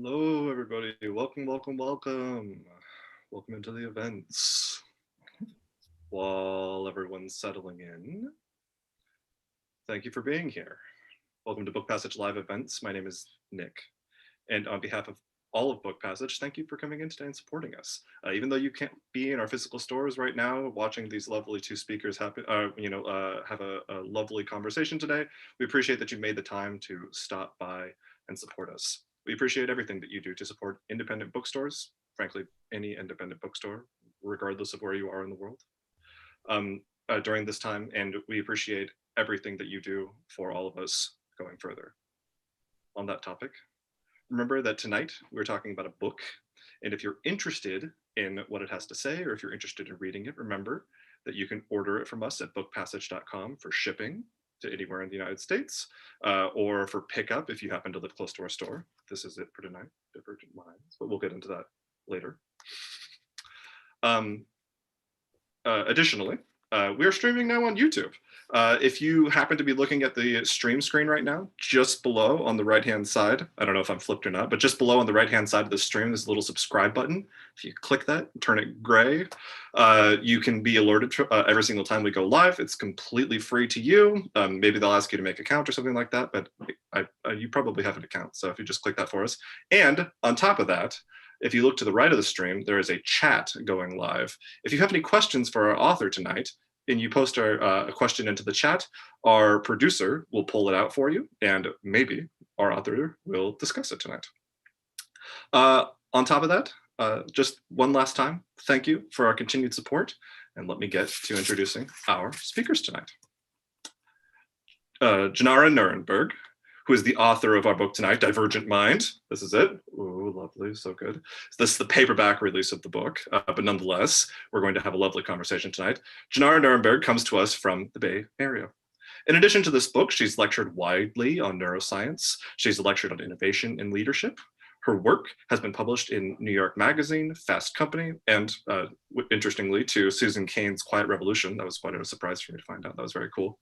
Hello, everybody. Welcome, welcome, welcome. Welcome into the events. While everyone's settling in, thank you for being here. Welcome to Book Passage Live events. My name is Nick. And on behalf of all of Book Passage, thank you for coming in today and supporting us. Even though you can't be in our physical stores right now, watching these lovely two speakers have a lovely conversation today, we appreciate that you made the time to stop by and support us. We appreciate everything that you do to support independent bookstores, frankly, any independent bookstore, regardless of where you are in the world, during this time. And we appreciate everything that you do for all of us going further. On that topic, remember that tonight we're talking about a book, and if you're interested in what it has to say, or if you're interested in reading it, remember that you can order it from us at bookpassage.com for shipping to anywhere in the United States, or for pickup if you happen to live close to our store. This is it for tonight, Divergent Minds, but we'll get into that later. Additionally, we are streaming now on YouTube. If you happen to be looking at the stream screen right now, just below on the right-hand side, I don't know if I'm flipped or not, but just below on the right-hand side of the stream, there's a little subscribe button. If you click that, turn it gray, you can be alerted every single time we go live. It's completely free to you. Maybe they'll ask you to make an account or something like that, but you probably have an account. So if you just click that for us. And on top of that, if you look to the right of the stream, there is a chat going live. If you have any questions for our author tonight, and you post a question into the chat, our producer will pull it out for you, and maybe our author will discuss it tonight. On top of that, just one last time, thank you for our continued support, and let me get to introducing our speakers tonight. Jenara Nerenberg, who is the author of our book tonight, Divergent Mind. This is it. Ooh, lovely, so good. This is the paperback release of the book, but nonetheless, we're going to have a lovely conversation tonight. Jenara Nerenberg comes to us from the Bay Area. In addition to this book, she's lectured widely on neuroscience. She's lectured on innovation and leadership. Her work has been published in New York Magazine, Fast Company, and interestingly, to Susan Cain's Quiet Revolution. That was quite a surprise for me to find out. That was very cool.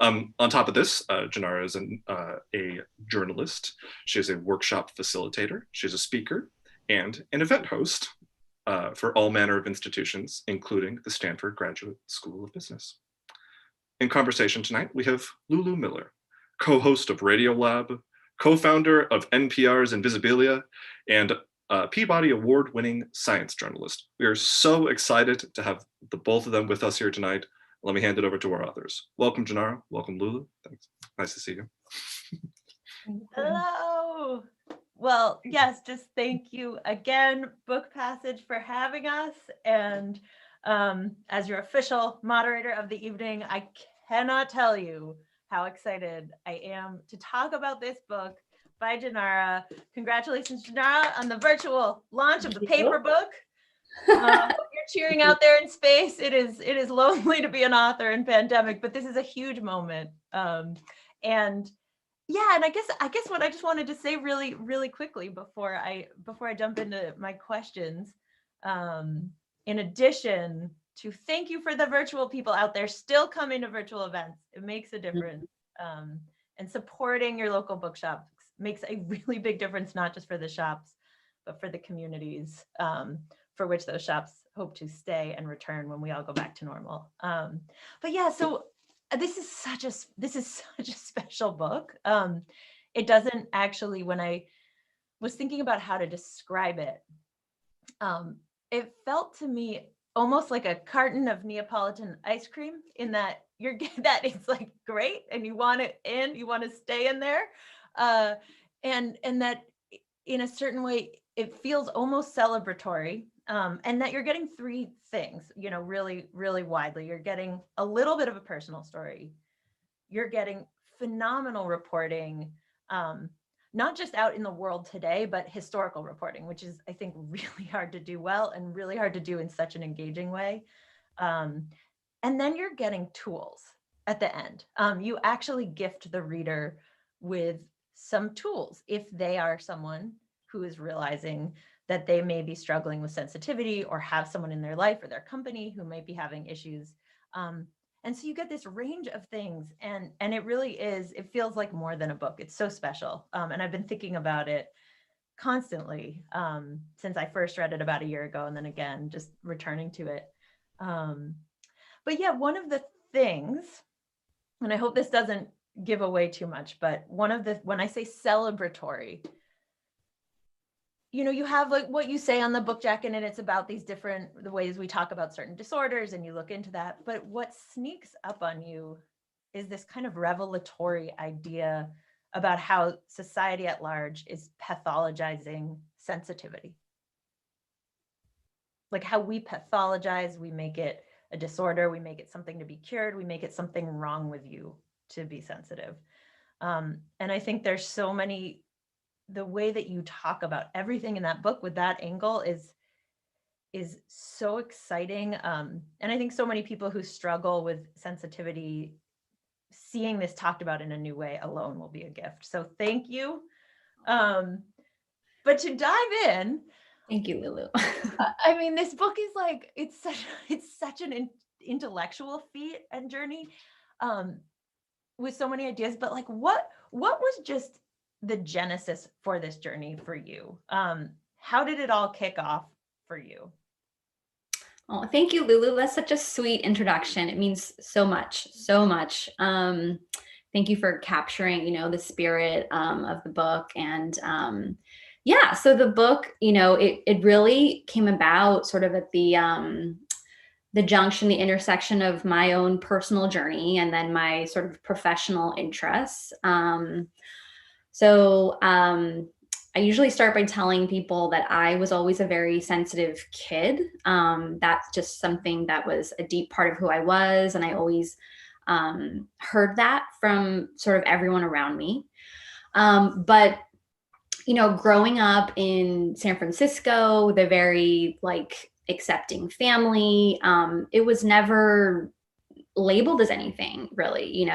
On top of this, Jenara is a journalist. She is a workshop facilitator. She's a speaker and an event host for all manner of institutions, including the Stanford Graduate School of Business. In conversation tonight, we have Lulu Miller, co-host of Radiolab, co-founder of NPR's Invisibilia, and Peabody Award-winning science journalist. We are so excited to have the both of them with us here tonight. Let me hand it over to our authors. Welcome, Jenara. Welcome, Lulu. Thanks. Nice to see you. Hello. Well, yes, just thank you again, Book Passage, for having us. And as your official moderator of the evening, I cannot tell you how excited I am to talk about this book by Jenara. Congratulations, Jenara, on the virtual launch of the paper book. You're cheering out there in space. It is lonely to be an author in pandemic, but this is a huge moment. And I guess what I just wanted to say really quickly before I jump into my questions, in addition to thank you for the virtual people out there still coming to virtual events. It makes a difference. And supporting your local bookshops makes a really big difference, not just for the shops, but for the communities for which those shops hope to stay and return when we all go back to normal. But yeah, so this is such a special book. It doesn't actually, when I was thinking about how to describe it, it felt to me almost like a carton of Neapolitan ice cream, in that that it's like great and you want it in, you want to stay in there. And that in a certain way, it feels almost celebratory. And that you're getting three things, really, really widely. You're getting a little bit of a personal story. You're getting phenomenal reporting, not just out in the world today, but historical reporting, which is, I think, really hard to do well and really hard to do in such an engaging way. And then you're getting tools at the end. You actually gift the reader with some tools if they are someone who is realizing that they may be struggling with sensitivity, or have someone in their life or their company who might be having issues. And so you get this range of things, and it really is, it feels like more than a book. It's so special. And I've been thinking about it constantly since I first read it about a year ago, and then again, just returning to it. But yeah, one of the things, and I hope this doesn't give away too much, but when I say celebratory, you have like what you say on the book jacket, and it's about the ways we talk about certain disorders, and you look into that. But what sneaks up on you is this kind of revelatory idea about how society at large is pathologizing sensitivity. Like how we pathologize, we make it a disorder, we make it something to be cured, we make it something wrong with you to be sensitive. And I think there's so many, the way that you talk about everything in that book with that angle is so exciting. And I think so many people who struggle with sensitivity, seeing this talked about in a new way alone will be a gift. So thank you. But to dive in, thank you, Lulu. I mean, this book is like, it's such an intellectual feat and journey with so many ideas, but like what was just the genesis for this journey for you? How did it all kick off for you? Oh, thank you, Lulu. That's such a sweet introduction. It means so much, so much. Thank you for capturing, the spirit of the book. And yeah, so the book, it really came about sort of at the junction, the intersection of my own personal journey and then my sort of professional interests. I usually start by telling people that I was always a very sensitive kid. That's just something that was a deep part of who I was. And I always heard that from sort of everyone around me. But growing up in San Francisco with a very accepting family, it was never labeled as anything really,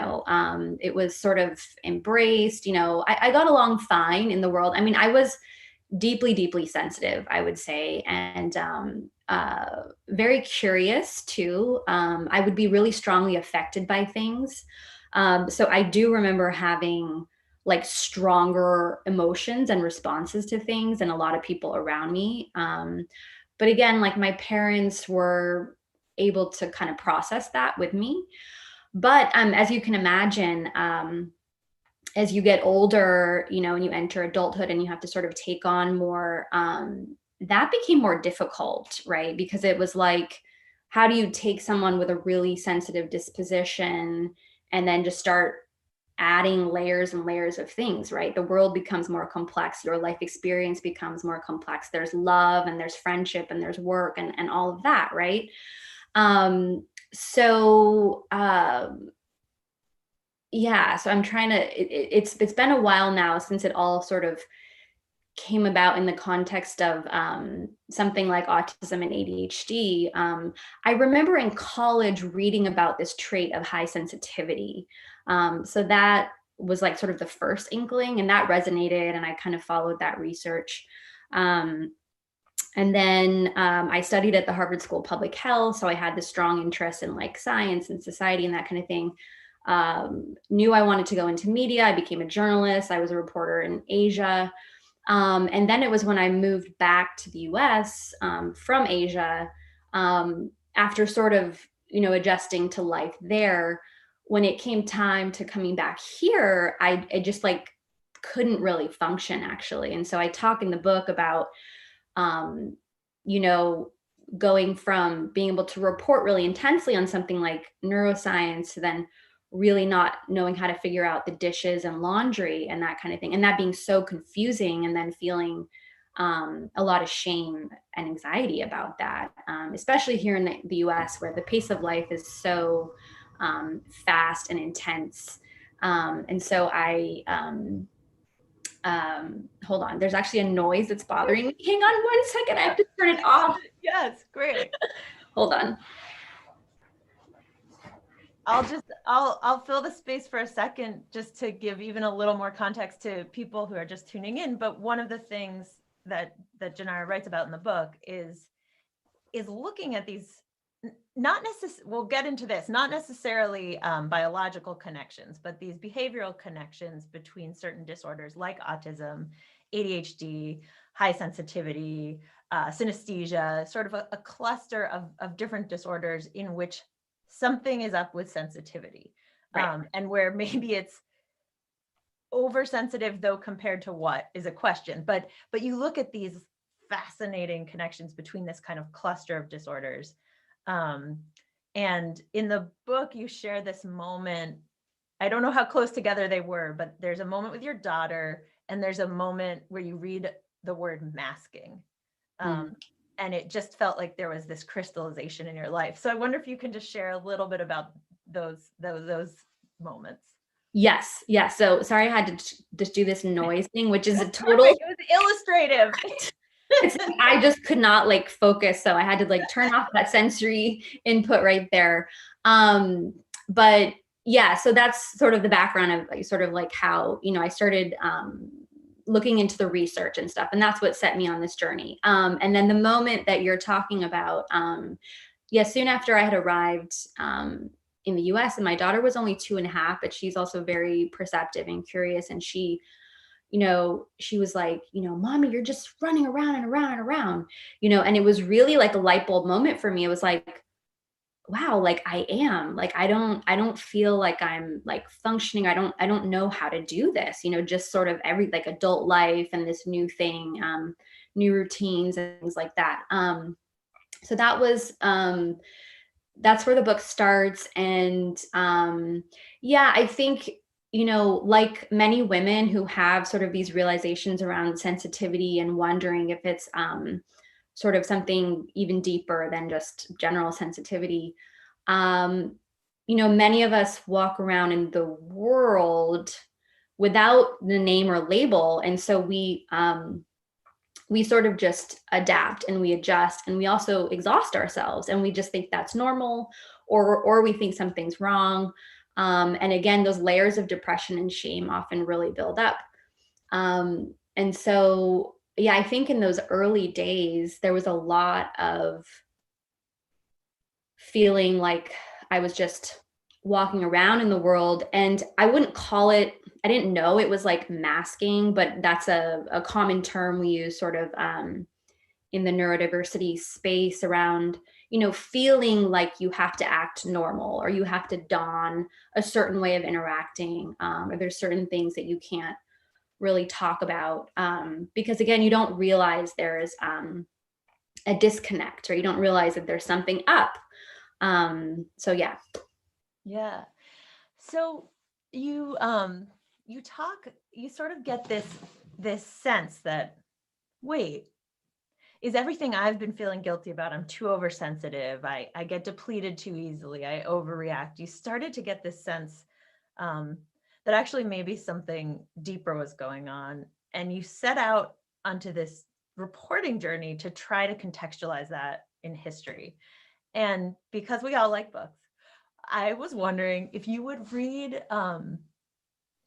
it was sort of embraced, I got along fine in the world. I mean, I was deeply, deeply sensitive, I would say, and very curious too. I would be really strongly affected by things. So I do remember having stronger emotions and responses to things than a lot of people around me. But again, my parents were able to kind of process that with me. But as you can imagine, as you get older, and you enter adulthood and you have to sort of take on more, that became more difficult, right? Because it was how do you take someone with a really sensitive disposition and then just start adding layers and layers of things, right? The world becomes more complex. Your life experience becomes more complex. There's love and there's friendship and there's work and all of that, right? Yeah, so I'm trying to, it's been a while now since it all sort of came about in the context of something like autism and ADHD. I remember in college reading about this trait of high sensitivity. So that was sort of the first inkling, and that resonated, and I kind of followed that research. And then I studied at the Harvard School of Public Health. So I had this strong interest in science and society and that kind of thing. Knew I wanted to go into media. I became a journalist. I was a reporter in Asia. And then it was when I moved back to the US from Asia, after sort of, adjusting to life there. When it came time to coming back here, I just couldn't really function actually. And so I talk in the book about going from being able to report really intensely on something like neuroscience to then really not knowing how to figure out the dishes and laundry and that kind of thing. And that being so confusing, and then feeling a lot of shame and anxiety about that, especially here in the US where the pace of life is so fast and intense. And so I, hold on, there's actually a noise that's bothering me. Hang on 1 second, I have to turn it off. Yes, great. Hold on. I'll fill the space for a second just to give even a little more context to people who are just tuning in. But one of the things that Jenara writes about in the book is looking at these, we'll get into this, not necessarily biological connections, but these behavioral connections between certain disorders like autism ADHD, high sensitivity, synesthesia, sort of a cluster of different disorders in which something is up with sensitivity. Right. And where maybe it's oversensitive, though, compared to what is a question. But you look at these fascinating connections between this kind of cluster of disorders. And in the book, you share this moment. I don't know how close together they were, but there's a moment with your daughter, and there's a moment where you read the word masking. And it just felt like there was this crystallization in your life. So I wonder if you can just share a little bit about those moments. Yes. So sorry, I had to just do this noise thing, which is a That's total. perfect. It was illustrative. It's like, I just could not like focus, so I had to like turn off that sensory input right there. But yeah, so that's sort of the background of like, sort of like how, you know, I started looking into the research and stuff, and that's what set me on this journey. And then the moment that you're talking about, soon after I had arrived in the US, and my daughter was only 2.5, but she's also very perceptive and curious, and she was like, Mommy, you're just running around and around and around, and it was really like a light bulb moment for me. It was like, wow, like I am, like, I don't feel like I'm like functioning. I don't know how to do this, just sort of every like adult life and this new thing, new routines and things like that. So that was, that's where the book starts. And I think, like many women who have sort of these realizations around sensitivity and wondering if it's sort of something even deeper than just general sensitivity, many of us walk around in the world without the name or label. And so we sort of just adapt and we adjust, and we also exhaust ourselves, and we just think that's normal, or we think something's wrong. And again, those layers of depression and shame often really build up. And so, I think in those early days, there was a lot of feeling like I was just walking around in the world, and I wouldn't call it, I didn't know it was like masking, but that's a common term we use sort of in the neurodiversity space around, feeling like you have to act normal, or you have to don a certain way of interacting, or there's certain things that you can't really talk about, because again, you don't realize there's a disconnect, or you don't realize that there's something up. So yeah. Yeah. So you sort of get this sense that, wait, is everything I've been feeling guilty about, I'm too oversensitive, I get depleted too easily, I overreact. You started to get this sense that actually maybe something deeper was going on, and you set out onto this reporting journey to try to contextualize that in history. And because we all like books, I was wondering if you would read,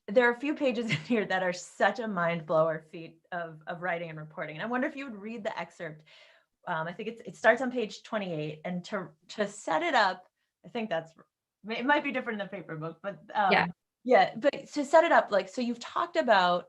there are a few pages in here that are such a mind blower feat of writing and reporting. And I wonder if you would read the excerpt. I think it starts on page 28, and to set it up, I think it might be different in the paper book, but but to set it up, like, so you've talked about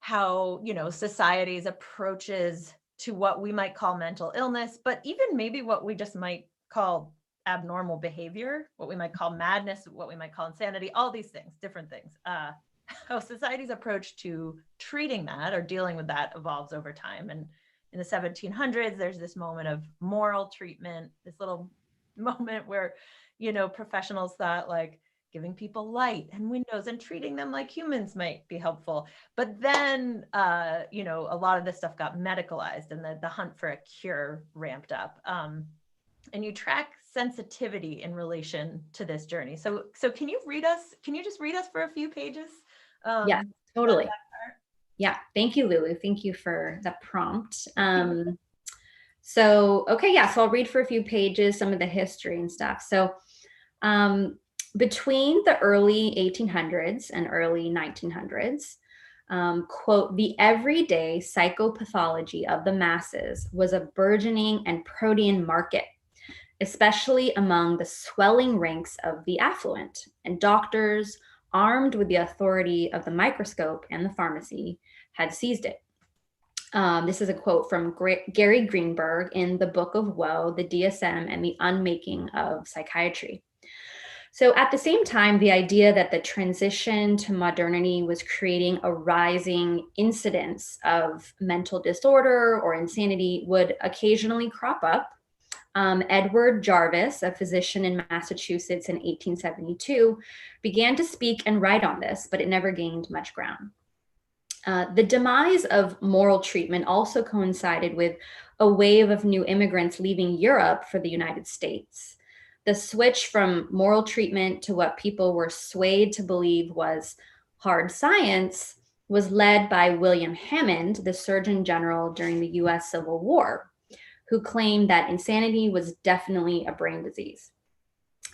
how, society's approaches to what we might call mental illness, but even maybe what we just might call abnormal behavior, what we might call madness, what we might call insanity, all these things, different things. How society's approach to treating that or dealing with that evolves over time. And in the 1700s, there's this moment of moral treatment, this little moment where, professionals thought like giving people light and windows and treating them like humans might be helpful. But then, a lot of this stuff got medicalized, and the hunt for a cure ramped up. And you track sensitivity in relation to this journey. So can you just read us for a few pages? Yeah, totally. Yeah. Thank you, Lulu. Thank you for the prompt. So I'll read for a few pages, some of the history and stuff. So between the early 1800s and early 1900s, quote, the everyday psychopathology of the masses was a burgeoning and protean market, especially among the swelling ranks of the affluent, and doctors, armed with the authority of the microscope and the pharmacy, had seized it. This is a quote from Gary Greenberg in The Book of Woe, the DSM and the Unmaking of Psychiatry. So at the same time, the idea that the transition to modernity was creating a rising incidence of mental disorder or insanity would occasionally crop up. Edward Jarvis, a physician in Massachusetts in 1872, began to speak and write on this, but it never gained much ground. The demise of moral treatment also coincided with a wave of new immigrants leaving Europe for the United States. The switch from moral treatment to what people were swayed to believe was hard science was led by William Hammond, the Surgeon General during the US Civil War, who claimed that insanity was definitely a brain disease.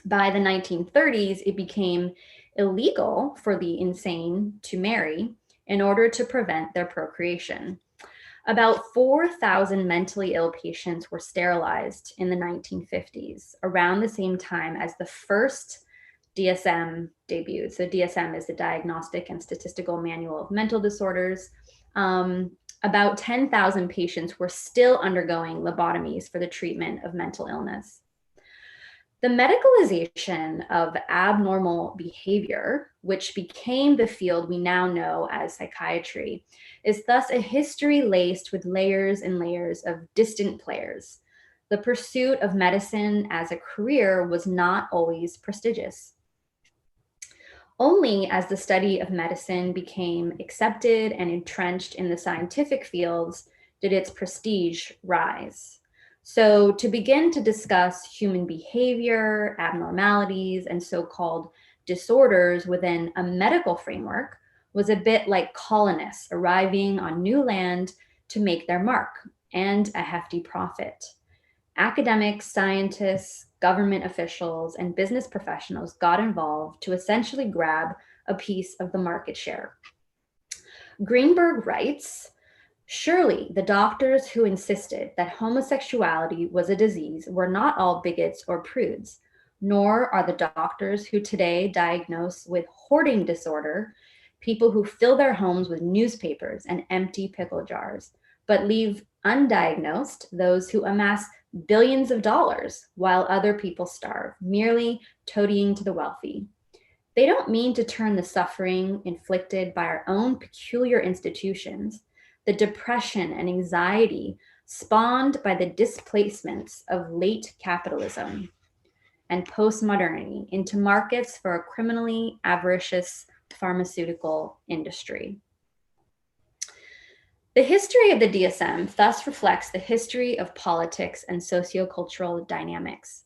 By the 1930s, it became illegal for the insane to marry in order to prevent their procreation. About 4,000 mentally ill patients were sterilized in the 1950s, around the same time as the first DSM debuted. So DSM is the Diagnostic and Statistical Manual of Mental Disorders. About 10,000 patients were still undergoing lobotomies for the treatment of mental illness. The medicalization of abnormal behavior, which became the field we now know as psychiatry, is thus a history laced with layers and layers of distant players. The pursuit of medicine as a career was not always prestigious. Only as the study of medicine became accepted and entrenched in the scientific fields did its prestige rise. So to begin to discuss human behavior, abnormalities, and so-called disorders within a medical framework was a bit like colonists arriving on new land to make their mark and a hefty profit. Academics, scientists, government officials, and business professionals got involved to essentially grab a piece of the market share. Greenberg writes, "Surely the doctors who insisted that homosexuality was a disease were not all bigots or prudes, nor are the doctors who today diagnose with hoarding disorder people who fill their homes with newspapers and empty pickle jars, but leave undiagnosed those who amass billions of dollars while other people starve, merely toadying to the wealthy. They don't mean to turn the suffering inflicted by our own peculiar institutions, the depression and anxiety spawned by the displacements of late capitalism and postmodernity into markets for a criminally avaricious pharmaceutical industry." The history of the DSM thus reflects the history of politics and sociocultural dynamics.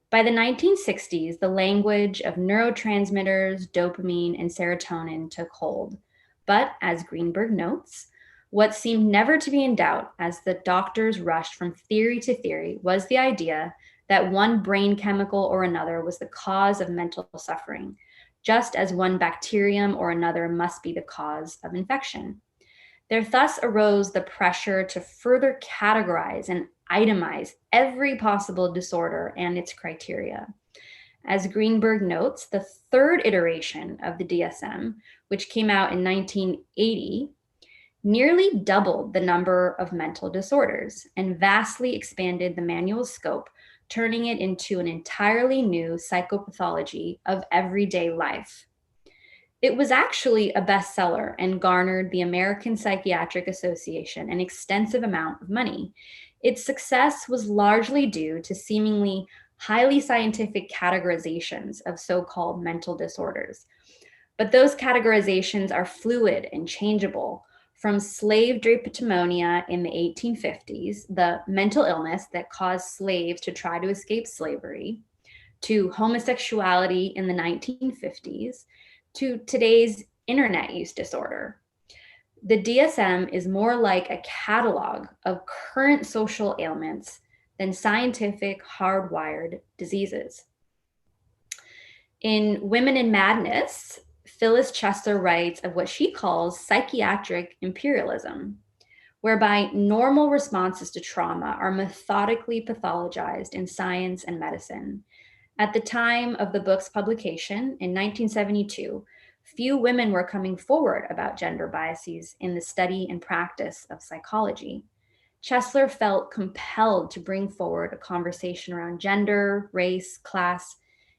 By the 1960s, the language of neurotransmitters, dopamine, and serotonin took hold. But as Greenberg notes, what seemed never to be in doubt as the doctors rushed from theory to theory was the idea that one brain chemical or another was the cause of mental suffering, just as one bacterium or another must be the cause of infection. There thus arose the pressure to further categorize and itemize every possible disorder and its criteria. As Greenberg notes, the third iteration of the DSM, which came out in 1980, nearly doubled the number of mental disorders and vastly expanded the manual's scope, turning it into an entirely new psychopathology of everyday life. It was actually a bestseller and garnered the American Psychiatric Association an extensive amount of money. Its success was largely due to seemingly highly scientific categorizations of so-called mental disorders. But those categorizations are fluid and changeable, from slave drapetomania in the 1850s, the mental illness that caused slaves to try to escape slavery, to homosexuality in the 1950s, to today's internet use disorder. The DSM is more like a catalog of current social ailments than scientific hardwired diseases. In Women in Madness, Phyllis Chester writes of what she calls psychiatric imperialism, whereby normal responses to trauma are methodically pathologized in science and medicine. At the time of the book's publication in 1972, few women were coming forward about gender biases in the study and practice of psychology. Chesler felt compelled to bring forward a conversation around gender, race, class,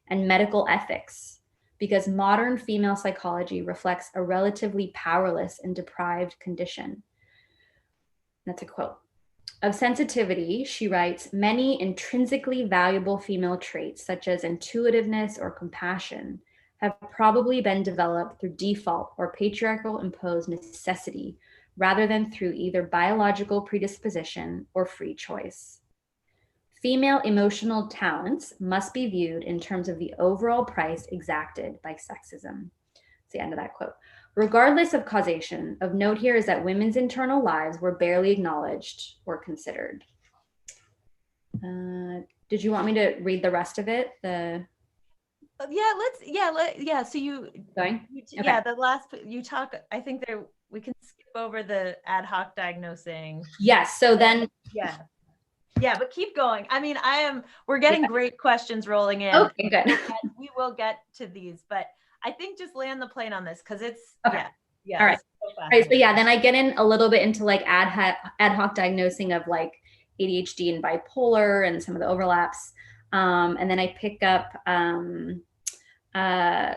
and medical ethics, because modern female psychology reflects a relatively powerless and deprived condition. That's a quote. Of sensitivity, she writes, many intrinsically valuable female traits, such as intuitiveness or compassion, have probably been developed through default or patriarchal imposed necessity, rather than through either biological predisposition or free choice. Female emotional talents must be viewed in terms of the overall price exacted by sexism. That's the end of that quote. Regardless of causation, of note here is that women's internal lives were barely acknowledged or considered. Did you want me to read the rest of it? Yeah. So Okay. yeah, the last you talk. I think we can skip over the ad hoc diagnosing. Yes. So then. Yeah, but keep going. I mean, we're getting great questions rolling in. Okay, good. We will get to these, but I think just land the plane on this because it's, okay. Yeah. All right. All right. So yeah, then I get in a little bit into like ad hoc diagnosing of like ADHD and bipolar and some of the overlaps. And then I pick up,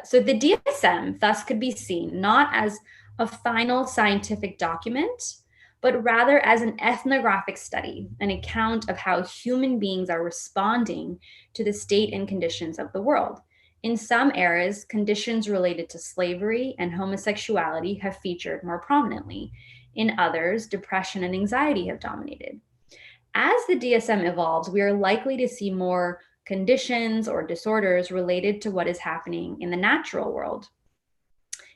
so the DSM thus could be seen not as a final scientific document, but rather as an ethnographic study, an account of how human beings are responding to the state and conditions of the world. In some eras, conditions related to slavery and homosexuality have featured more prominently. In others, depression and anxiety have dominated. As the DSM evolves, we are likely to see more conditions or disorders related to what is happening in the natural world.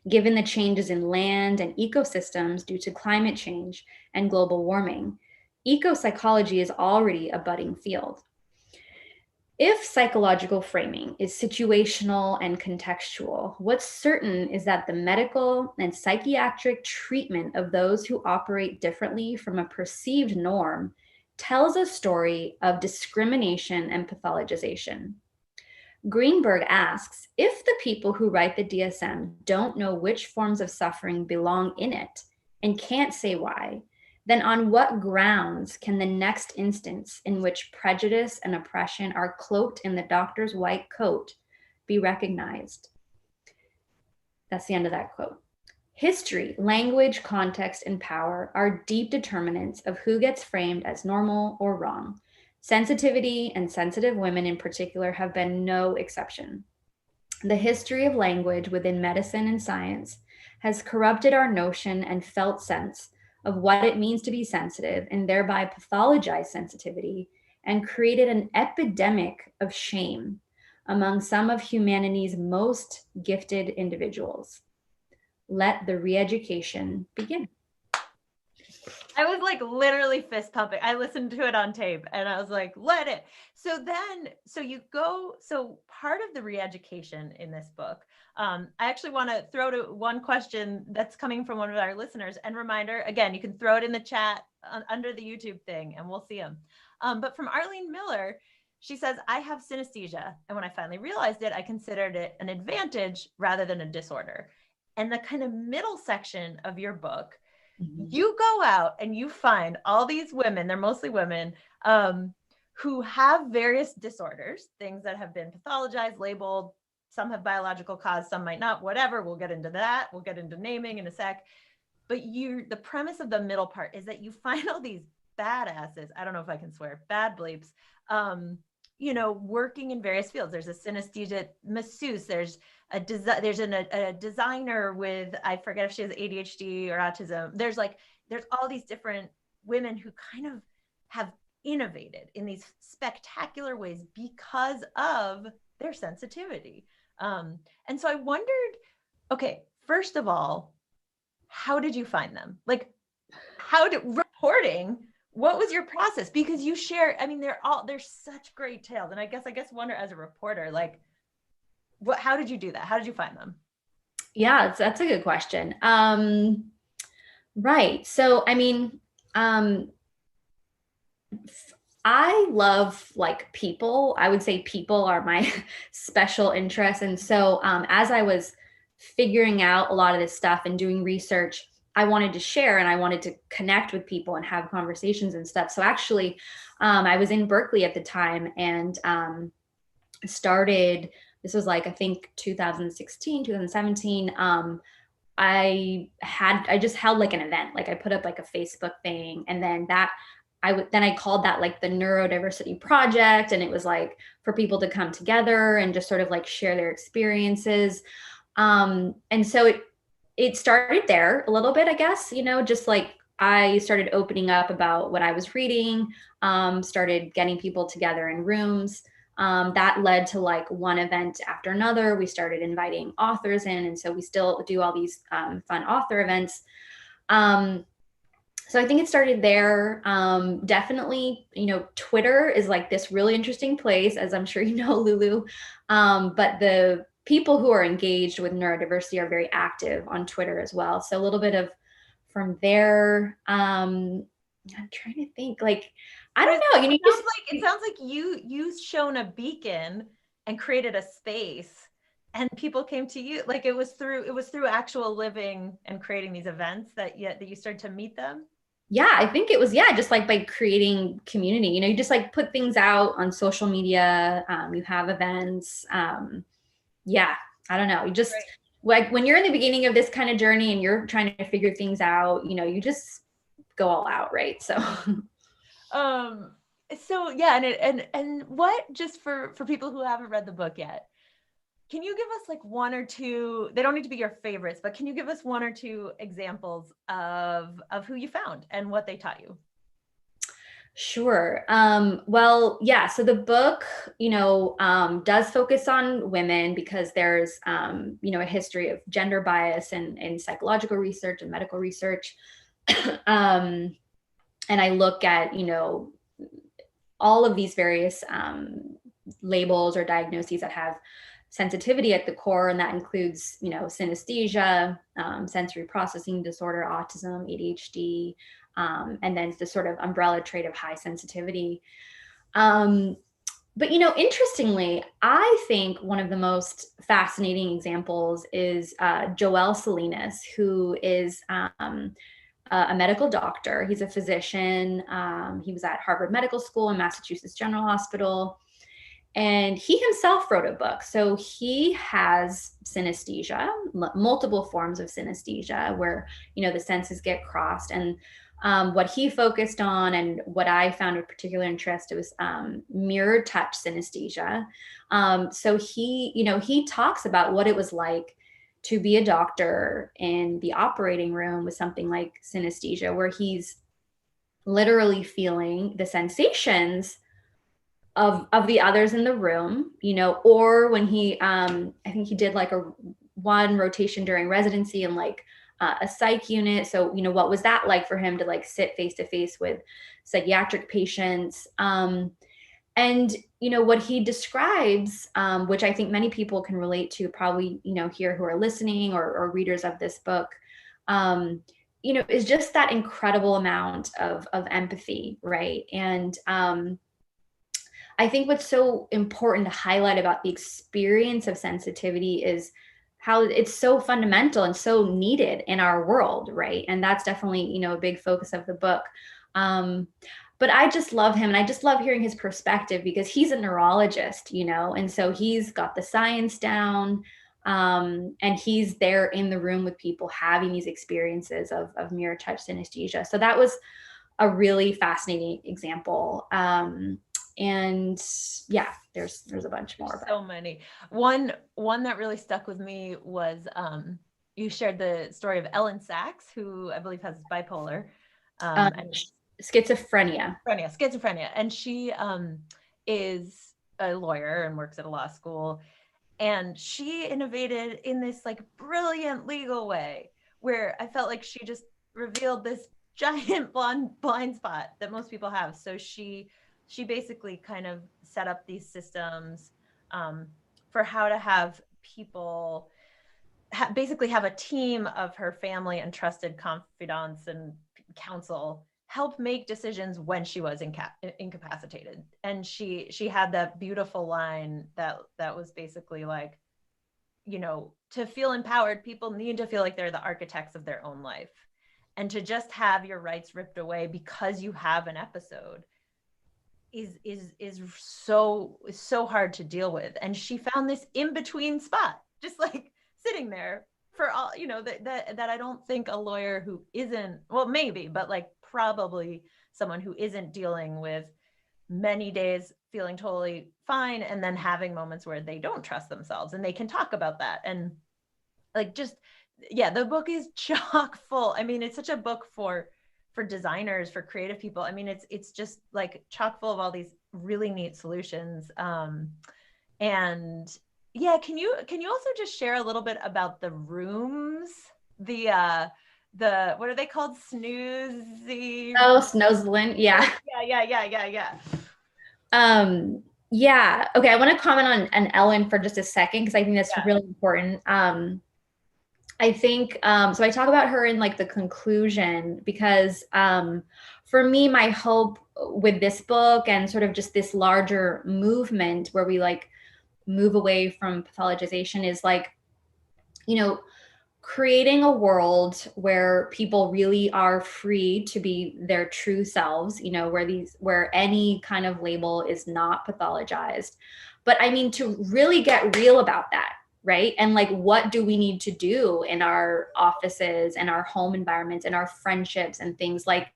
Given the changes in land and ecosystems due to climate change and global warming, ecopsychology is already a budding field. If psychological framing is situational and contextual, what's certain is that the medical and psychiatric treatment of those who operate differently from a perceived norm tells a story of discrimination and pathologization. Greenberg asks, if the people who write the DSM don't know which forms of suffering belong in it and can't say why, then on what grounds can the next instance in which prejudice and oppression are cloaked in the doctor's white coat be recognized? That's the end of that quote. History, language, context, and power are deep determinants of who gets framed as normal or wrong. Sensitivity and sensitive women in particular have been no exception. The history of language within medicine and science has corrupted our notion and felt sense of what it means to be sensitive, and thereby pathologized sensitivity and created an epidemic of shame among some of humanity's most gifted individuals. Let the re-education begin. I was like literally fist pumping. I listened to it on tape and I was like, let it. So part of the re-education in this book, I actually want to throw to one question that's coming from one of our listeners, and reminder, again, you can throw it in the chat under the YouTube thing and we'll see them. But from Arlene Miller, she says, I have synesthesia. And when I finally realized it, I considered it an advantage rather than a disorder. And the kind of middle section of your book, you go out and you find all these women, they're mostly women, who have various disorders, things that have been pathologized, labeled, some have biological cause, some might not, whatever. We'll get into that. We'll get into naming in a sec. But the premise of the middle part is that you find all these badasses, I don't know if I can swear, bad bleeps, working in various fields. There's a synesthesia masseuse, there's a designer with, I forget if she has ADHD or autism. There's all these different women who kind of have innovated in these spectacular ways because of their sensitivity. And so I wondered, okay, first of all, how did you find them? Like, reporting, what was your process? Because you share, I mean, they're such great tales. And I guess wonder as a reporter, like, how did you do that? How did you find them? Yeah, that's a good question. Right. So, I mean, I love like people. I would say people are my special interest. And so as I was figuring out a lot of this stuff and doing research, I wanted to share and I wanted to connect with people and have conversations and stuff. So actually, I was in Berkeley at the time and started, this was like, I think 2016, 2017. I just held like an event, like I put up like a Facebook thing, and then I called that like the Neurodiversity Project, and it was like for people to come together and just sort of like share their experiences. And so it started there a little bit, I guess, just like I started opening up about what I was reading, started getting people together in rooms. That led to like one event after another. We started inviting authors in, and so we still do all these fun author events. So I think it started there. Definitely, Twitter is like this really interesting place, as I'm sure you know, Lulu. But the people who are engaged with neurodiversity are very active on Twitter as well. So a little bit of from there. I'm trying to think, like, I don't know. It sounds like you shown a beacon and created a space, and people came to you. Like it was through actual living and creating these events that you started to meet them. Yeah, I think it was, just like by creating community, you just like put things out on social media, you have events. I don't know. You just like when you're in the beginning of this kind of journey and you're trying to figure things out, you just go all out, right? So so yeah, and what, just for people who haven't read the book yet, can you give us like one or two, they don't need to be your favorites, but can you give us one or two examples of who you found and what they taught you? Sure. Well, yeah. So the book, does focus on women because there's, a history of gender bias and psychological research and medical research. And I look at, all of these various labels or diagnoses that have sensitivity at the core, and that includes, synesthesia, sensory processing disorder, autism, ADHD, and then the sort of umbrella trait of high sensitivity. But, interestingly, I think one of the most fascinating examples is Joel Salinas, who is a medical doctor. He's a physician. He was at Harvard Medical School and Massachusetts General Hospital. And he himself wrote a book. So he has synesthesia, multiple forms of synesthesia where, the senses get crossed. And what he focused on and what I found of particular interest was mirror touch synesthesia. So he talks about what it was like to be a doctor in the operating room with something like synesthesia, where he's literally feeling the sensations of the others in the room, or when he, I think he did like one rotation during residency in like a psych unit. So, what was that like for him to like sit face to face with psychiatric patients? And, what he describes, which I think many people can relate to probably, here who are listening or readers of this book, is just that incredible amount of empathy, right? And I think what's so important to highlight about the experience of sensitivity is how it's so fundamental and so needed in our world, right? And that's definitely, a big focus of the book. But I just love him, and I just love hearing his perspective because he's a neurologist, and so he's got the science down, and he's there in the room with people having these experiences of mirror touch synesthesia. So that was a really fascinating example. And yeah, there's a bunch more. So many. One that really stuck with me was you shared the story of Ellen Sachs, who I believe has bipolar and schizophrenia. And she is a lawyer and works at a law school. And she innovated in this like brilliant legal way where I felt like she just revealed this giant blind spot that most people have. So she basically kind of set up these systems for how to have people basically have a team of her family and trusted confidants and counsel help make decisions when she was incapacitated. And she had that beautiful line that was basically like, you know, to feel empowered, people need to feel like they're the architects of their own life. And to just have your rights ripped away because you have an episode is so hard to deal with. And she found this in between spot, just like sitting there for all, you know, that I don't think a lawyer who isn't, well, maybe, but like probably someone who isn't dealing with many days feeling totally fine and then having moments where they don't trust themselves, and they can talk about that. And like, just, yeah, the book is chock full. I mean, it's such a book for designers, for creative people. I mean, it's just like chock full of all these really neat solutions. And yeah, can you also just share a little bit about the rooms, the what are they called? Snoozy. Oh, Snozelin. Yeah. Yeah. Yeah. Okay. I want to comment on Ellen for just a second, because I think that's really important. I think, so I talk about her in like the conclusion, because for me, my hope with this book and sort of just this larger movement where we like move away from pathologization is like, you know, creating a world where people really are free to be their true selves, you know, where any kind of label is not pathologized. But I mean, to really get real about that, right? And like, what do we need to do in our offices and our home environments and our friendships and things like,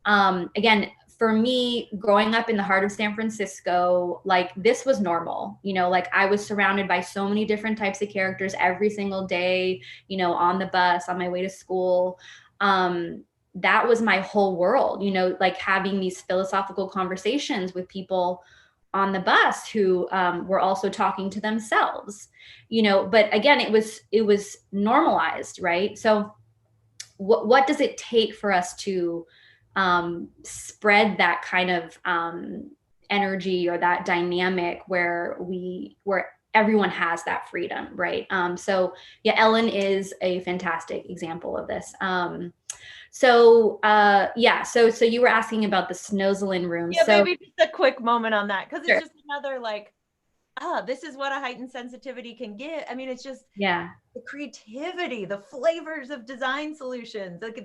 again, for me, growing up in the heart of San Francisco, like this was normal, you know, like I was surrounded by so many different types of characters every single day, you know, on the bus, on my way to school. That was my whole world, you know, like having these philosophical conversations with people on the bus who were also talking to themselves, you know, but again, it was normalized, right? So what does it take for us to spread that kind of energy or that dynamic where everyone has that freedom, right? So yeah, Ellen is a fantastic example of this. So you were asking about the Snozelin room. Yeah, so maybe just a quick moment on that, because Sure. it's just another like, this is what a heightened sensitivity can get. I mean, it's just the creativity, the flavors of design solutions. Like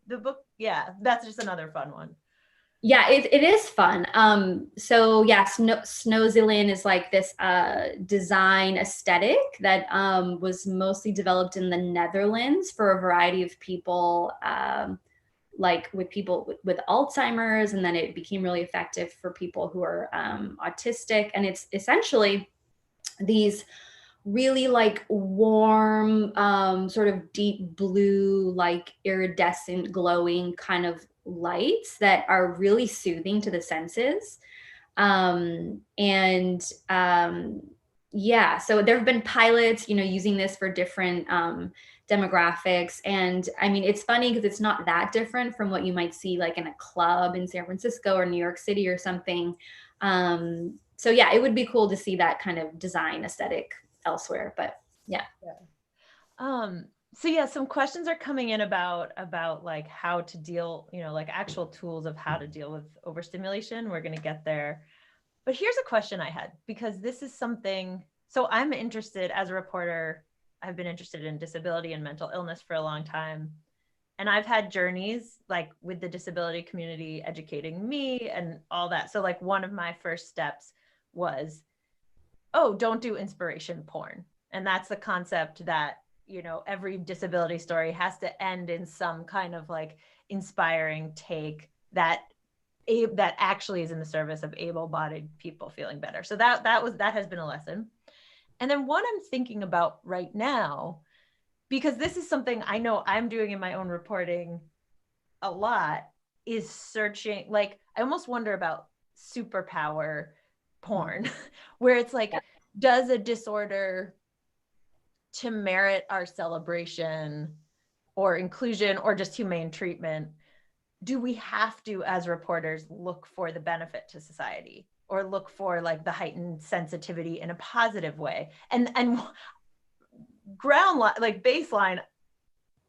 the book, yeah, that's just another fun one. Yeah, it is fun. So yeah, Snowzillion is like this design aesthetic that was mostly developed in the Netherlands for a variety of people, like with people with Alzheimer's, and then it became really effective for people who are autistic. And it's essentially these really like warm, sort of deep blue, like iridescent, glowing kind of lights that are really soothing to the senses. Yeah, so there have been pilots, you know, using this for different demographics. And I mean, it's funny because it's not that different from what you might see like in a club in San Francisco or New York City or something. So yeah, it would be cool to see that kind of design aesthetic elsewhere, but yeah. So yeah, some questions are coming in about like how to deal, you know, like actual tools of how to deal with overstimulation. We're going to get there. But here's a question I had, because this is something, so I'm interested as a reporter, I've been interested in disability and mental illness for a long time. And I've had journeys like with the disability community educating me and all that. So like one of my first steps was, oh, don't do inspiration porn. And that's the concept that, you know, every disability story has to end in some kind of like inspiring take that actually is in the service of able-bodied people feeling better. So that has been a lesson. And then what I'm thinking about right now, because this is something I know I'm doing in my own reporting a lot, is searching, like, I almost wonder about superpower porn, where it's like, does a disorder to merit our celebration or inclusion or just humane treatment, do we have to, as reporters, look for the benefit to society or look for like the heightened sensitivity in a positive way? And ground like baseline,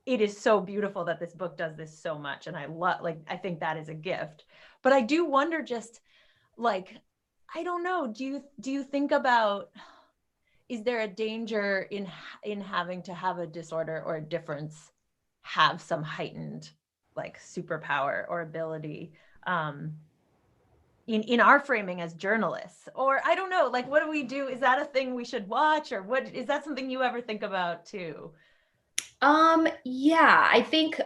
it is so beautiful that this book does this so much, and I think that is a gift. But I do wonder, just like, I don't know, do you think about, is there a danger in having to have a disorder or a difference have some heightened like superpower or ability in our framing as journalists? Or I don't know, like, what do we do? Is that a thing we should watch, or what is that something you ever think about too? Yeah, I think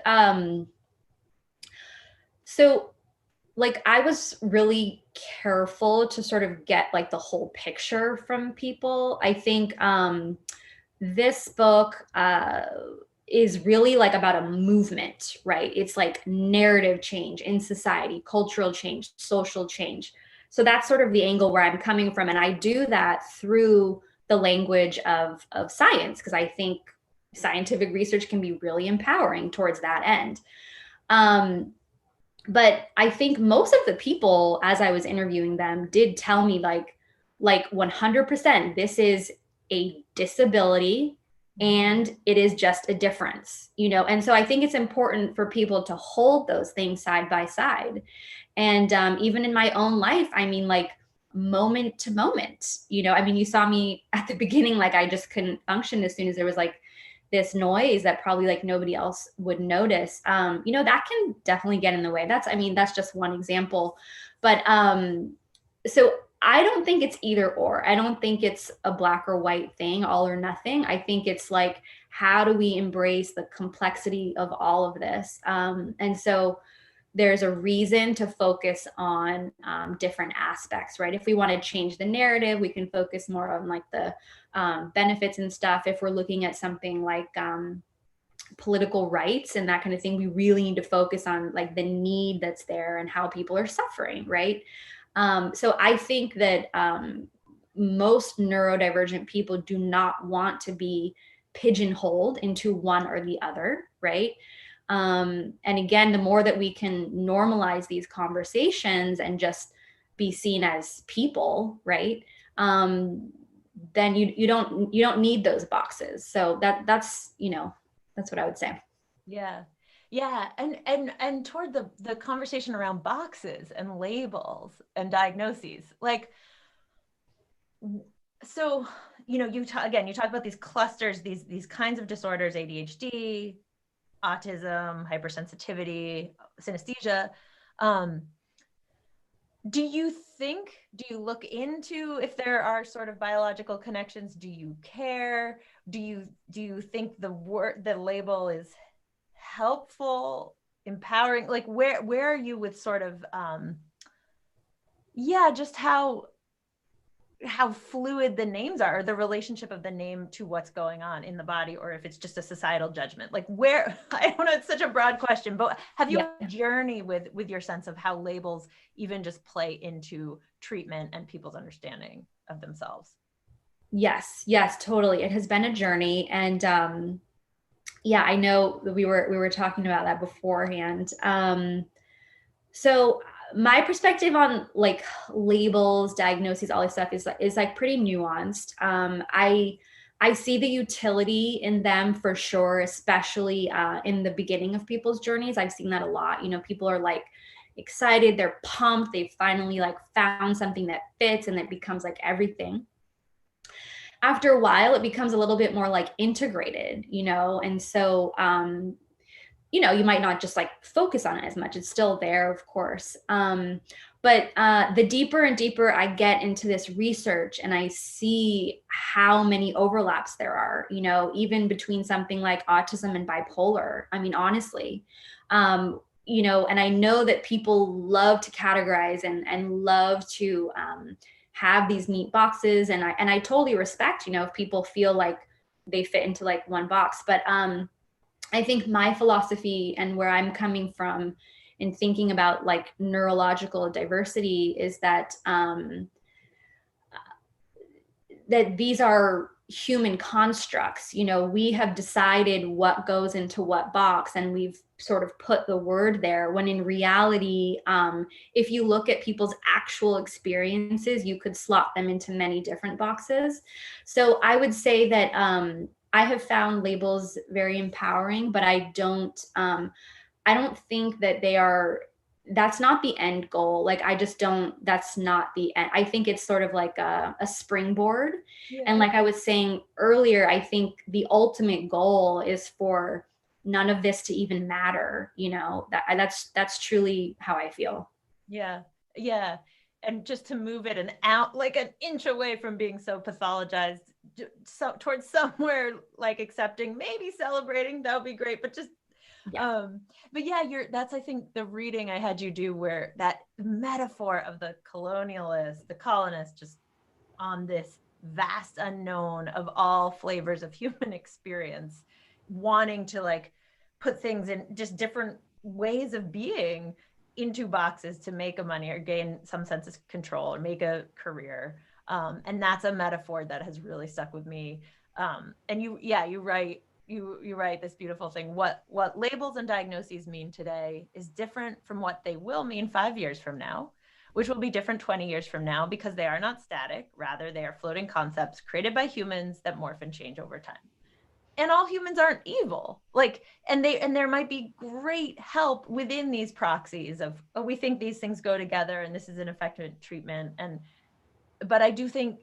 so like I was really careful to sort of get like the whole picture from people. I think this book is really like about a movement, right? It's like narrative change in society, cultural change, social change. So that's sort of the angle where I'm coming from. And I do that through the language of science, because I think scientific research can be really empowering towards that end. But I think most of the people, as I was interviewing them, did tell me like 100%, this is a disability and it is just a difference, you know? And so I think it's important for people to hold those things side by side. And even in my own life, I mean, like moment to moment, you know, I mean, you saw me at the beginning, like I just couldn't function as soon as there was like this noise that probably like nobody else would notice. You know, that can definitely get in the way. That's just one example. But so I don't think it's either or. I don't think it's a black or white thing, all or nothing. I think it's like, how do we embrace the complexity of all of this? And so there's a reason to focus on different aspects, right? If we want to change the narrative, we can focus more on like the benefits and stuff. If we're looking at something like political rights and that kind of thing, we really need to focus on like the need that's there and how people are suffering, right? So I think that most neurodivergent people do not want to be pigeonholed into one or the other, right? And again, the more that we can normalize these conversations and just be seen as people, right? Then you don't need those boxes. So that's you know, that's what I would say. Yeah. Yeah. And toward the conversation around boxes and labels and diagnoses, like, so, you know, you talk about these clusters, these kinds of disorders, ADHD, autism, hypersensitivity, synesthesia. Do you look into if there are sort of biological connections? Do you care? Do you think the label is helpful, empowering? Like, where are you with sort of just how fluid the names are, or the relationship of the name to what's going on in the body, or if it's just a societal judgment? Like, where, I don't know, it's such a broad question, but have you had a journey with your sense of how labels even just play into treatment and people's understanding of themselves? Yes, Totally. It has been a journey. And I know that we were talking about that beforehand. So my perspective on like labels, diagnoses, all this stuff is like pretty nuanced. I see the utility in them for sure, especially in the beginning of people's journeys. I've seen that a lot. You know, people are like excited, they're pumped, they finally like found something that fits, and it becomes like everything. After a while, it becomes a little bit more like integrated, you know, and so you know, you might not just like focus on it as much. It's still there, of course. But the deeper and deeper I get into this research and I see how many overlaps there are, you know, even between something like autism and bipolar. I mean, honestly, you know, and I know that people love to categorize and love to have these neat boxes. And I totally respect, you know, if people feel like they fit into like one box, but I think my philosophy and where I'm coming from in thinking about like neurological diversity is that that these are human constructs. You know, we have decided what goes into what box, and we've sort of put the word there, when in reality, if you look at people's actual experiences, you could slot them into many different boxes. So I would say that I have found labels very empowering, but I don't think that they are that's not the end goal. Like, I just don't, that's not the end. I think it's sort of like a springboard. Yeah. And like I was saying earlier, I think the ultimate goal is for none of this to even matter, you know, that's truly how I feel. Yeah. Yeah. And just to move it out like an inch away from being so pathologized, so towards somewhere like accepting, maybe celebrating, that would be great. But just Yeah. but yeah, that's I think the reading I had you do, where that metaphor of the colonialists, the colonists, just on this vast unknown of all flavors of human experience, wanting to like put things in just different ways of being into boxes to make a money or gain some sense of control or make a career. And that's a metaphor that has really stuck with me. And you write this beautiful thing. What labels and diagnoses mean today is different from what they will mean 5 years from now, which will be different 20 years from now, because they are not static. Rather, they are floating concepts created by humans that morph and change over time. And all humans aren't evil. Like, and there might be great help within these proxies of, oh, we think these things go together and this is an effective treatment. But I do think,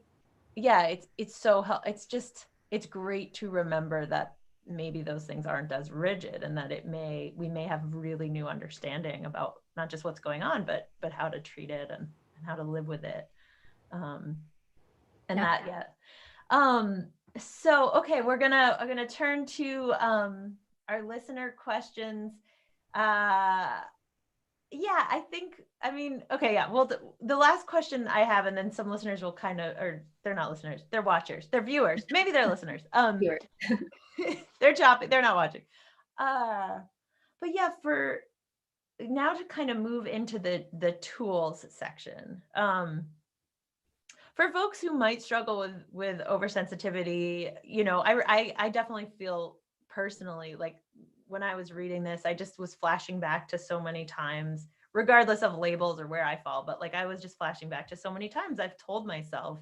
yeah, it's great to remember that maybe those things aren't as rigid, and that we may have really new understanding about not just what's going on, but how to treat it and how to live with it. And Yeah. So okay, I'm gonna turn to our listener questions. Yeah, I mean, okay, yeah. Well, the last question I have, and then some listeners will kind of, or they're not listeners, they're watchers, they're viewers, maybe they're listeners. They're chopping, they're not watching. But yeah, for now to kind of move into the tools section. For folks who might struggle with oversensitivity, you know, I definitely feel personally like when I was reading this, I just was flashing back to so many times, regardless of labels or where I fall, but like I was just flashing back to so many times I've told myself,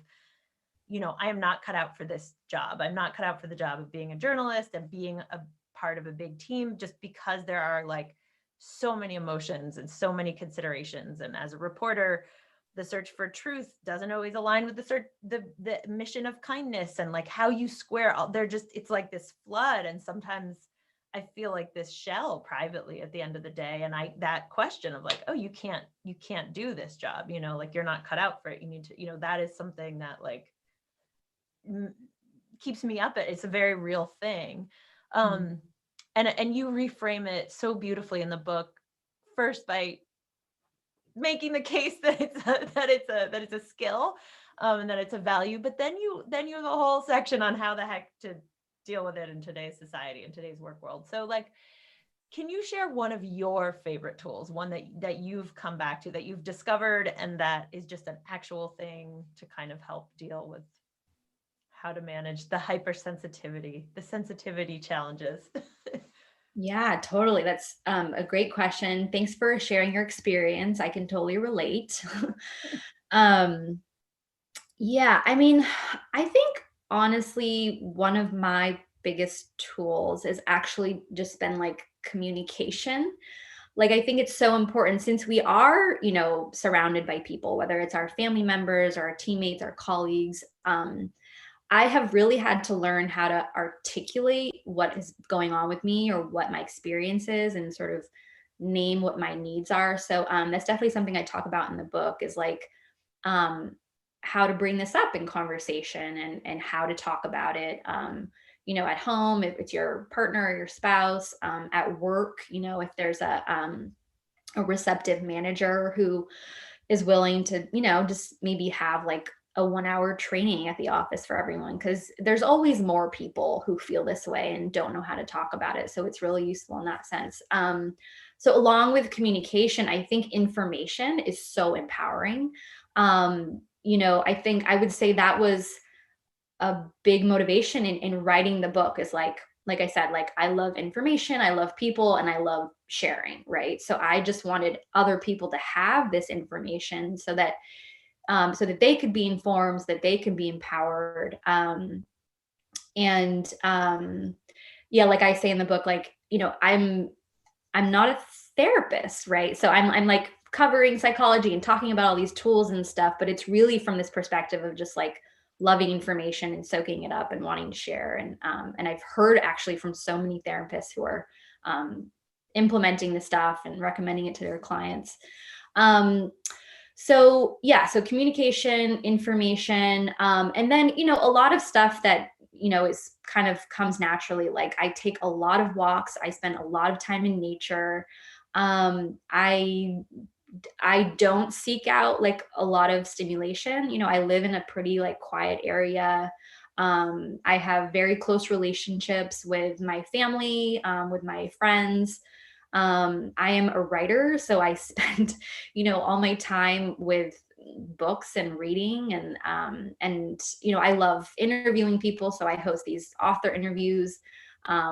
you know, I am not cut out for this job. I'm not cut out for the job of being a journalist and being a part of a big team, just because there are like so many emotions and so many considerations. And as a reporter, the search for truth doesn't always align with the mission of kindness, and like how you square all, it's like this flood. And sometimes I feel like this shell privately at the end of the day. And that question of like, oh, you can't do this job, you know, like you're not cut out for it. You need to, you know, that is something that like keeps me up. It's a very real thing. And you reframe it so beautifully in the book, first by making the case that it's a skill, and that it's a value, but then you have a whole section on how the heck to deal with it in today's society, in today's work world. So like, can you share one of your favorite tools, one that you've come back to, that you've discovered, and that is just an actual thing to kind of help deal with how to manage the hypersensitivity, the sensitivity challenges? Yeah, totally. That's a great question. Thanks for sharing your experience. I can totally relate. um, yeah, I mean, I think honestly, one of my biggest tools has actually just been like communication. Like, I think it's so important since we are, you know, surrounded by people, whether it's our family members or our teammates, our colleagues. I have really had to learn how to articulate what is going on with me or what my experience is, and sort of name what my needs are. So that's definitely something I talk about in the book, is like um, how to bring this up in conversation, and how to talk about it. You know, at home, if it's your partner or your spouse, at work, you know, if there's a receptive manager who is willing to, you know, just maybe have like a 1 hour training at the office for everyone, because there's always more people who feel this way and don't know how to talk about it. So it's really useful in that sense. So along with communication, I think information is so empowering. You know, I think I would say that was a big motivation in writing the book, is like I said, like I love information, I love people, and I love sharing, right? So I just wanted other people to have this information so that they could be informed, so that they could be empowered. And yeah, like I say in the book, like, you know, I'm I'm not a therapist, right? So I'm like covering psychology and talking about all these tools and stuff, but it's really from this perspective of just like loving information and soaking it up and wanting to share. And I've heard actually from so many therapists who are implementing the stuff and recommending it to their clients. So yeah, so communication, information, and then, you know, a lot of stuff that, you know, is kind of comes naturally. Like I take a lot of walks. I spend a lot of time in nature. I don't seek out like a lot of stimulation. You know, I live in a pretty like quiet area. I have very close relationships with my family, with my friends. I am a writer, so I spend, you know, all my time with books and reading, and you know, I love interviewing people, so I host these author interviews.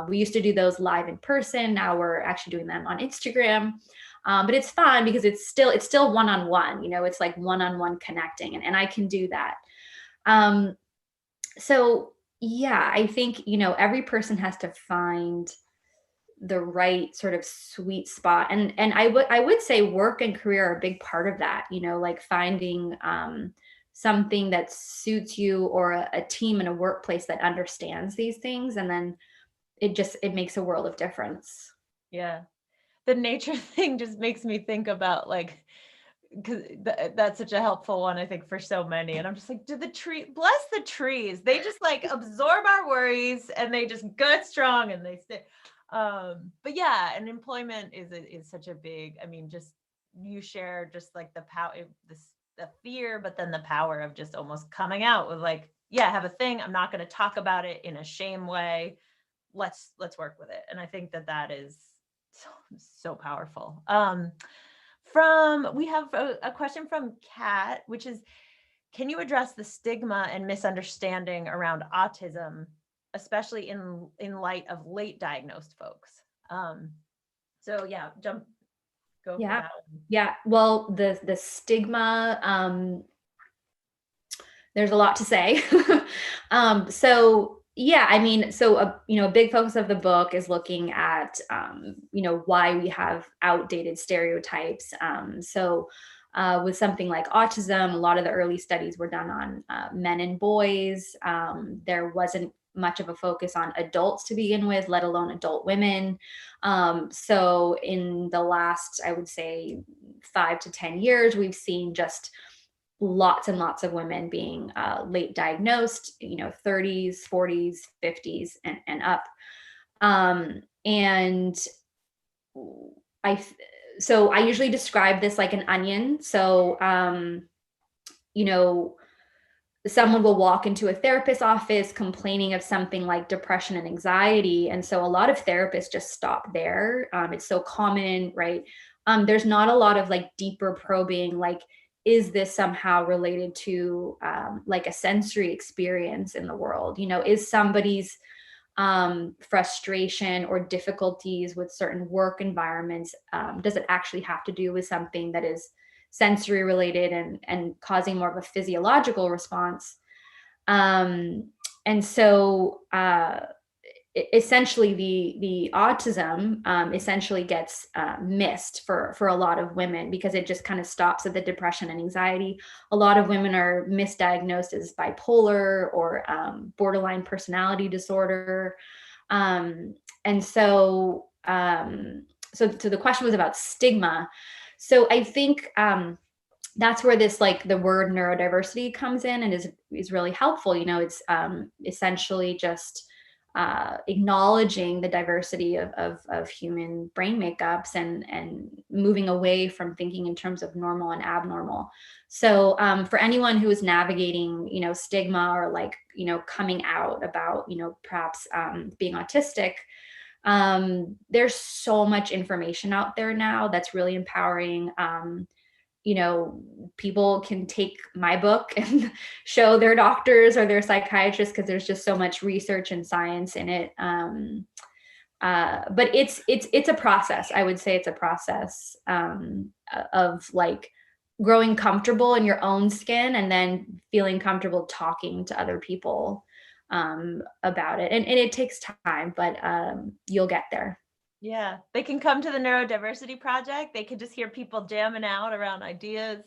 We used to do those live in person. Now we're actually doing them on Instagram. But it's fun because it's still one-on-one, you know, it's like one-on-one connecting, and I can do that. So yeah, I think, you know, every person has to find the right sort of sweet spot. And I would say work and career are a big part of that, you know, like finding something that suits you, or a team in a workplace that understands these things. And then it makes a world of difference. Yeah. The nature thing just makes me think about like, because that's such a helpful one, I think, for so many. And I'm just like, bless the trees. They just like absorb our worries and they just gut strong and they stay. But yeah, and employment is such a big, I mean, just you share just like the power, the fear, but then the power of just almost coming out with like, yeah, I have a thing. I'm not going to talk about it in a shame way. Let's work with it. And I think that is so powerful. We have a question from Kat, which is, can you address the stigma and misunderstanding around autism, especially in light of late diagnosed folks? So yeah, go for that one. Yeah. Well, the stigma, there's a lot to say. So yeah, I mean, so you know, a big focus of the book is looking at you know, why we have outdated stereotypes. With something like autism, a lot of the early studies were done on men and boys. There wasn't much of a focus on adults to begin with, let alone adult women. So in the last, I would say, 5 to 10 years, we've seen just lots and lots of women being late diagnosed, you know, 30s, 40s, 50s, and up. And so I usually describe this like an onion. So, you know, someone will walk into a therapist's office complaining of something like depression and anxiety. And so a lot of therapists just stop there. It's so common, right? There's not a lot of like deeper probing, like, is this somehow related to like a sensory experience in the world? You know, is somebody's frustration or difficulties with certain work environments, does it actually have to do with something that is sensory related and causing more of a physiological response? And so essentially the autism essentially gets missed for a lot of women, because it just kind of stops at the depression and anxiety. A lot of women are misdiagnosed as bipolar or borderline personality disorder. And so the question was about stigma. So I think that's where this, like, the word neurodiversity comes in and is really helpful. You know, it's essentially just acknowledging the diversity of human brain makeups and moving away from thinking in terms of normal and abnormal. So for anyone who is navigating, you know, stigma or like, you know, coming out about, you know, perhaps being autistic, there's so much information out there now that's really empowering. You know, people can take my book and show their doctors or their psychiatrists, because there's just so much research and science in it. But it's a process. I would say it's a process of like growing comfortable in your own skin and then feeling comfortable talking to other people about it. And it takes time, but you'll get there. Yeah, they can come to the Neurodiversity Project. They can just hear people jamming out around ideas.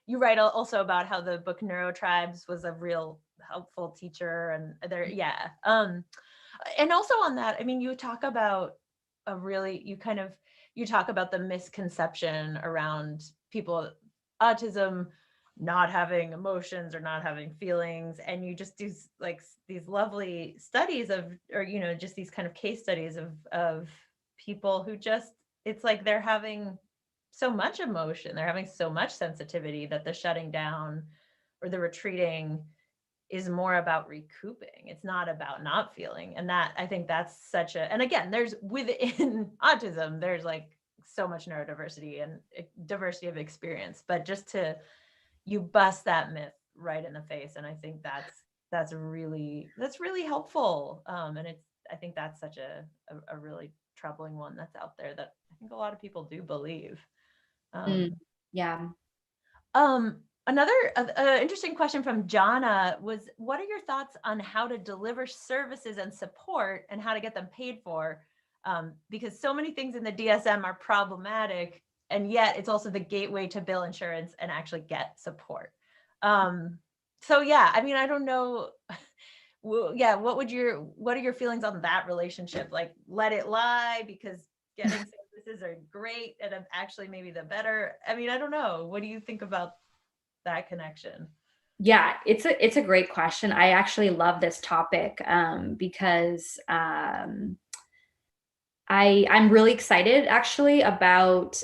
You write also about how the book Neurotribes was a real helpful teacher, and there, yeah. And also on that, I mean, you talk about you talk about the misconception around people with autism not having emotions or not having feelings, and you just do like these lovely studies of, or just these kind of case studies of people who just, it's like they're having so much emotion, they're having so much sensitivity that the shutting down or the retreating is more about recouping. It's not about not feeling. And that, I think that's such a, and again, there's within autism, there's like so much neurodiversity and diversity of experience, but just to, you bust that myth right in the face. And I think that's really helpful. And I think that's such a really troubling one that's out there that I think a lot of people do believe. Yeah. Another interesting question from Jana was, what are your thoughts on how to deliver services and support and how to get them paid for? Because so many things in the DSM are problematic, and yet it's also the gateway to bill insurance and actually get support. So yeah, I mean, I don't know. Well, yeah, what are your feelings on that relationship? Like, let it lie because getting services are great and actually maybe the better. I mean, I don't know. What do you think about that connection? Yeah, it's a great question. I actually love this topic because I'm really excited actually about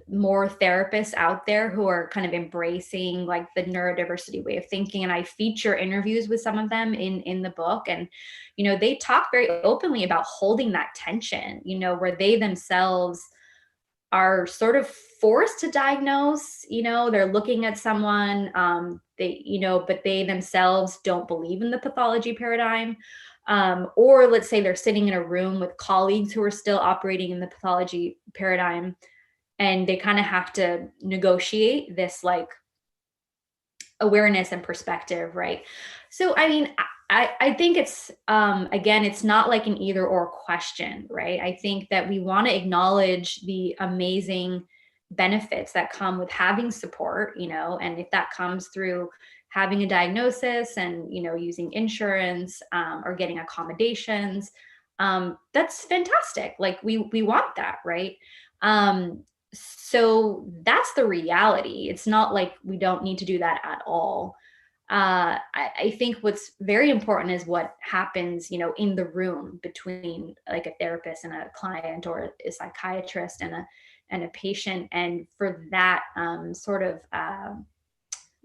more therapists out there who are kind of embracing like the neurodiversity way of thinking. And I feature interviews with some of them in the book. And, they talk very openly about holding that tension, where they themselves are sort of forced to diagnose, they're looking at someone, but they themselves don't believe in the pathology paradigm. Or let's say they're sitting in a room with colleagues who are still operating in the pathology paradigm, and they kind of have to negotiate this like awareness and perspective, right? So, I mean, I think it's, again, it's not like an either or question, right? I think that we want to acknowledge the amazing benefits that come with having support, and if that comes through having a diagnosis and, using insurance or getting accommodations, that's fantastic. Like we want that, right? So that's the reality. It's not like we don't need to do that at all. I think what's very important is what happens, in the room between like a therapist and a client, or a psychiatrist and a patient, and for that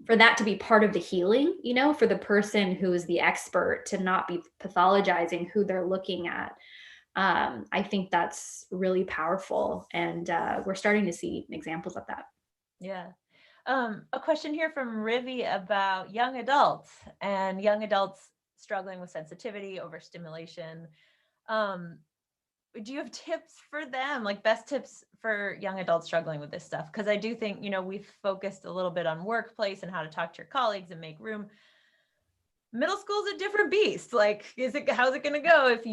for that to be part of the healing, for the person who is the expert to not be pathologizing who they're looking at. I think that's really powerful, and we're starting to see examples of that. Yeah. A question here from Rivi about young adults and young adults struggling with sensitivity, overstimulation. Do you have tips for them, like best tips for young adults struggling with this stuff? Because I do think, we've focused a little bit on workplace and how to talk to your colleagues and make room. Middle school's a different beast. Like, how's it going to go if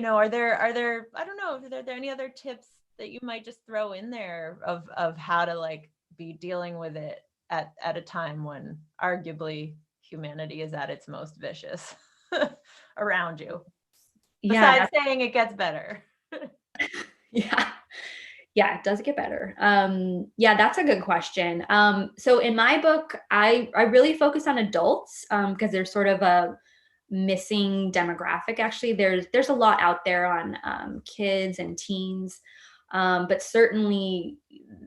are there, I don't know, are there any other tips that you might just throw in there of how to like be dealing with it at a time when arguably humanity is at its most vicious around you? Besides saying it gets better. Yeah, it does get better. Yeah, that's a good question. So in my book, I really focus on adults because there's sort of a missing demographic. Actually, there's a lot out there on kids and teens, but certainly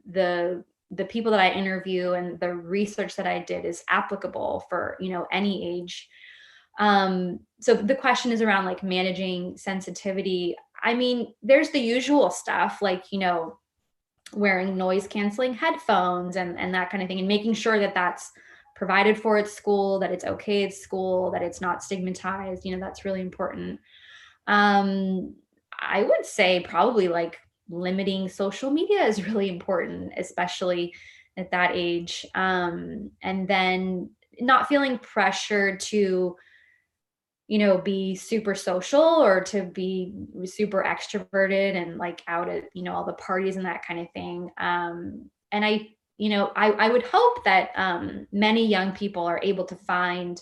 the people that I interview and the research that I did is applicable for any age. So the question is around like managing sensitivity. I mean, there's the usual stuff like, wearing noise canceling headphones and that kind of thing, and making sure that that's provided for at school, that it's okay at school, that it's not stigmatized, that's really important. I would say probably like limiting social media is really important, especially at that age. And then not feeling pressured to be super social or to be super extroverted and like out at, all the parties and that kind of thing. And I would hope that many young people are able to find,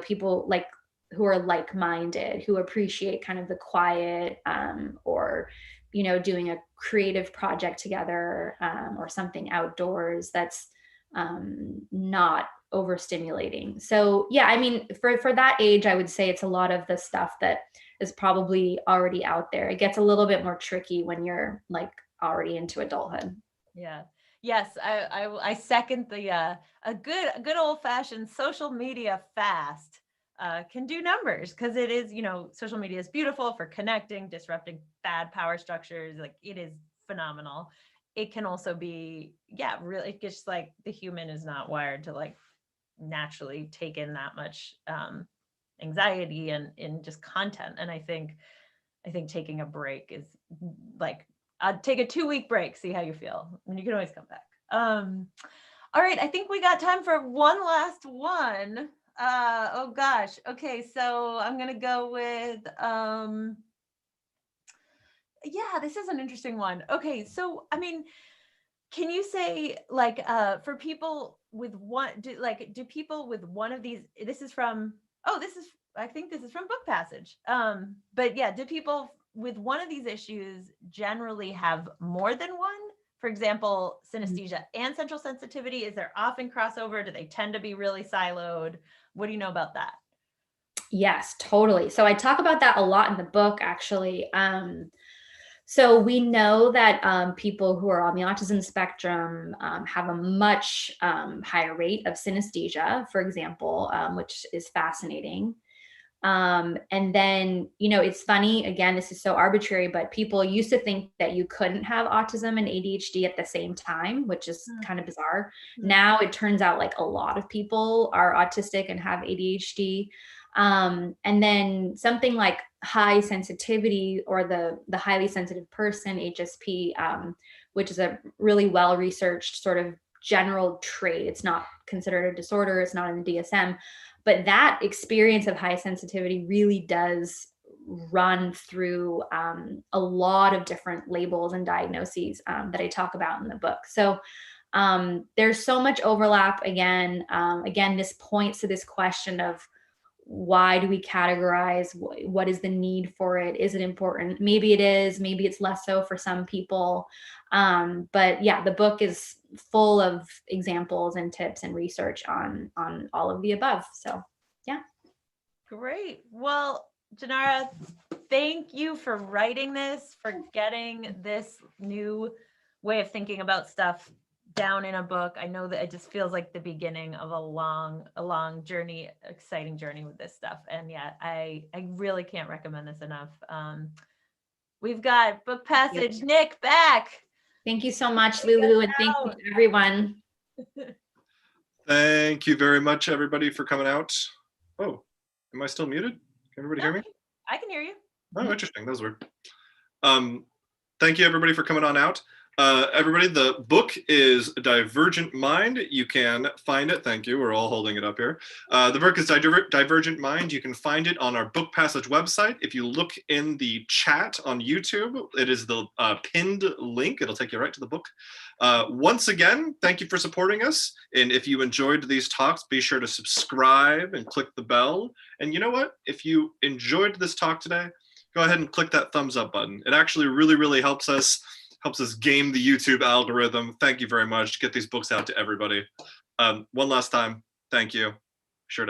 people like who are like-minded, who appreciate kind of the quiet, or, doing a creative project together, or something outdoors that's not overstimulating. So yeah, I mean, for that age, I would say it's a lot of the stuff that is probably already out there. It gets a little bit more tricky when you're like already into adulthood. Yeah. Yes, I second the a good old fashioned social media fast can do numbers, because it is, social media is beautiful for connecting, disrupting bad power structures. Like, it is phenomenal. It can also be, yeah, really, it's just like the human is not wired to like naturally take in that much anxiety and in just content. And I think taking a break is like, I'd take a 2-week break, see how you feel, and you can always come back. All right, I think we got time for one last one. Oh gosh. Okay, so I'm gonna go with yeah, this is an interesting one. Okay, so I mean, can you say like for people with do people with one of these, this is from, I think this is from Book Passage. But yeah, do people with one of these issues generally have more than one? For example, synesthesia and central sensitivity, is there often crossover? Do they tend to be really siloed? What do you know about that? Yes, totally. So I talk about that a lot in the book, actually. So we know that people who are on the autism spectrum have a much higher rate of synesthesia, for example, which is fascinating. And then, it's funny, again, this is so arbitrary, but people used to think that you couldn't have autism and ADHD at the same time, which is kind of bizarre. Now it turns out like a lot of people are autistic and have ADHD. And then something like high sensitivity, or the highly sensitive person, HSP, which is a really well-researched sort of general trait. It's not considered a disorder. It's not in the DSM. But that experience of high sensitivity really does run through a lot of different labels and diagnoses that I talk about in the book. So there's so much overlap. Again, this points to this question of, why do we categorize? What is the need for it? Is it important? Maybe it is, maybe it's less so for some people. But yeah, the book is full of examples and tips and research on all of the above. So yeah. Great. Well, Jenara, thank you for writing this, for getting this new way of thinking about stuff down in a book. I know that it just feels like the beginning of a long journey, exciting journey with this stuff. And yeah, I really can't recommend this enough. We've got Book Passage Nick back. Thank you so much, Lulu, and thank you to everyone. Thank you very much, everybody, for coming out. Oh, am I still muted? Can everybody hear me? I can hear you. Oh, interesting. That was weird. Thank you, everybody, for coming on out. Everybody, the book is Divergent Mind. You can find it. Thank you. We're all holding it up here. The book is Divergent Mind. You can find it on our Book Passage website. If you look in the chat on YouTube, it is the pinned link. It'll take you right to the book. Once again, thank you for supporting us. And if you enjoyed these talks, be sure to subscribe and click the bell. And you know what? If you enjoyed this talk today, go ahead and click that thumbs up button. It actually really helps us game the YouTube algorithm. Thank you very much. Get these books out to everybody. One last time, thank you. Sure to have